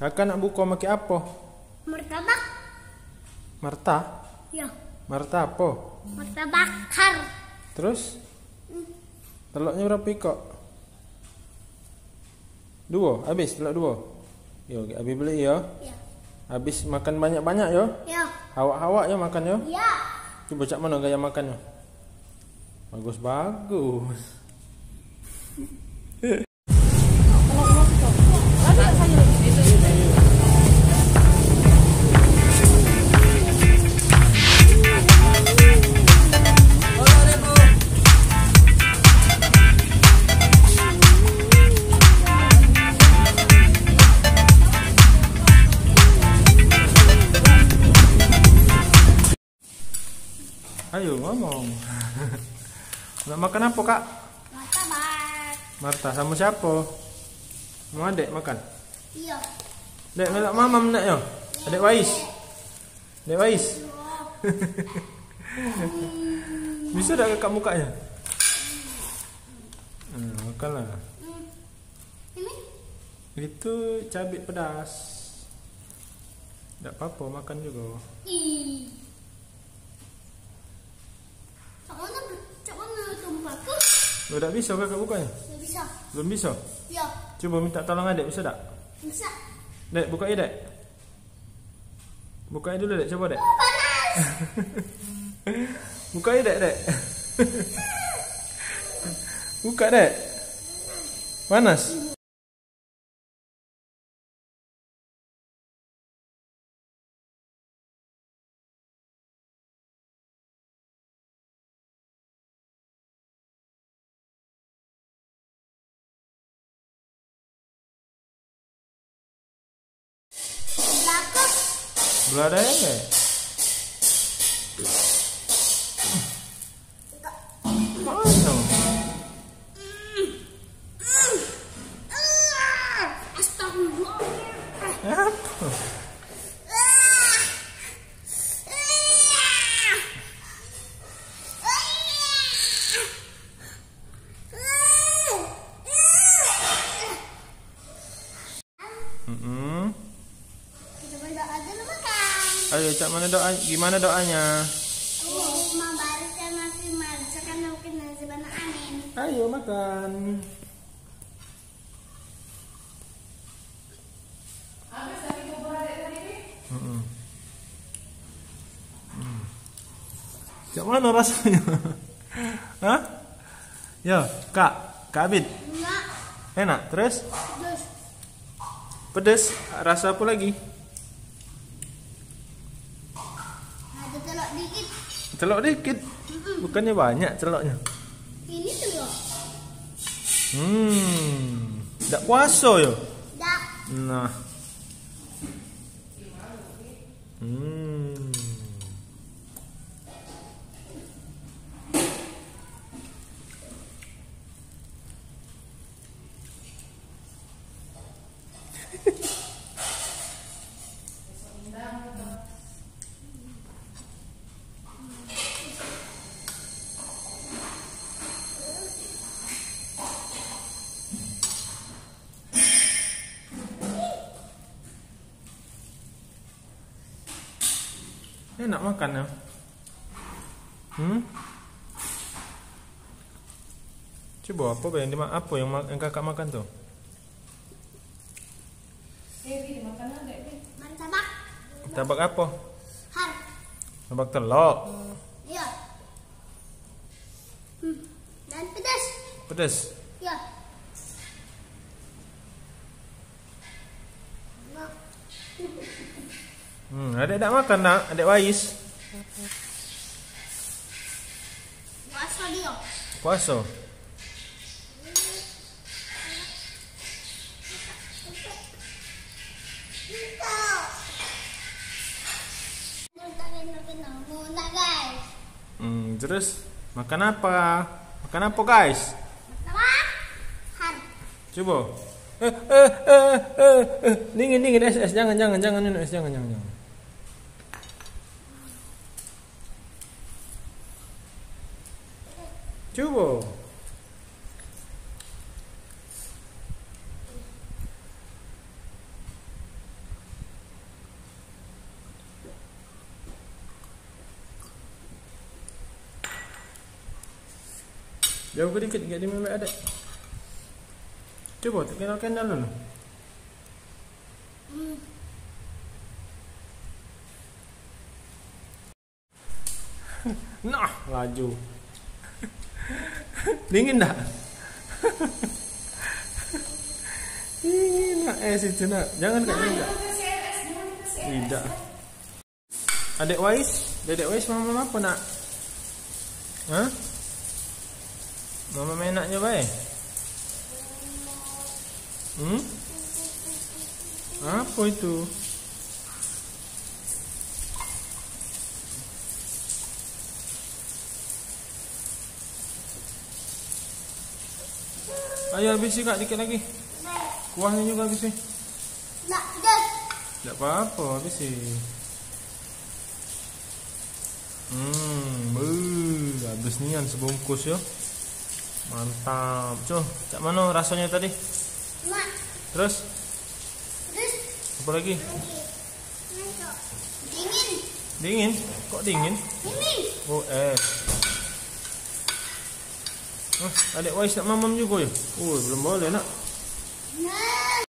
Kakak nak buka pakai apa? Martabak. Marta? Ya. Marta apa? Martabak bakar. Terus? Telurnya berapa kok? 2, habis telur 2. Yo, habis beli ya. Ya. Habis makan banyak-banyak yo. Ya. Hawak-hawak ya makan yo. Ya. Coba cak mana gaya makannya? Bagus-bagus. Ayo ngomong. Nak makan apa kak? Martabak. Marta sama siapa? Mau adek makan? Iya. Dek melak mamam nak yo. Adek Wais. Adek Wais. Bisa tak kakak mukanya? Makanlah. Ini? Itu cabai pedas. Tak apa-apa makan juga. Ih. Cak mana tumpahku? Lo tak bisa kakak bukanya? Tidak bisa. Belum bisa? Ya. Coba minta tolong adek, bisa tak? Bisa. Dek, buka dek. Buka dulu dek, coba dek. Panas. Buka dek. Buka dek. Panas. Belakang. Belah dek. Mana? Astagfirullah. Apa? Kita berdoa dulu makan. Ayo, cak mana doa? Gimana doanya? Allahumma barik lana fima razaqtana wa qina adzabannar. Amin. Ayo makan. Cak mana rasanya? Hah? Ya, Kak Abid. Enggak. Enak, terus? Terus. Pedes, rasa apa lagi? Ada telur dikit. Celok dikit. Bukannya banyak celoknya. Ini telur. Tak puasa ya? Dak. Nah. Enak makan ya? Coba apa yang kakak makan tuh? Martabak. Tabak apa? Har. Tabak telur. Iya. Dan pedas. Pedas. Ya. Adek tak makan nak? Adek Wais. Puasa dia. Puasa. Muna guys. Terus makan apa? Makan apa guys? Martabak. Har. Coba. Dingin es jangan minum es jangan. Coba. Jauh ke dikit, enggak dimembek adik. Coba tekan candle dulu. Nah, laju. Dingin dah. Dingin nak itu nak. Jangan kat juga. Tidak. Adik Wais mama apa nak? Hah? Mama main naknya baik. Apa itu? Ayo habisi kak, dikit lagi. Kuahnya juga habisi. Tidak apa-apa, habisi. Habis nian sebungkus yo. Mantap. Cuh, cak mana rasanya tadi? Terus? Apa lagi? Dingin? Kok dingin? Oh, Adik Wais nak mamam juga ya? Oh, belum boleh nak.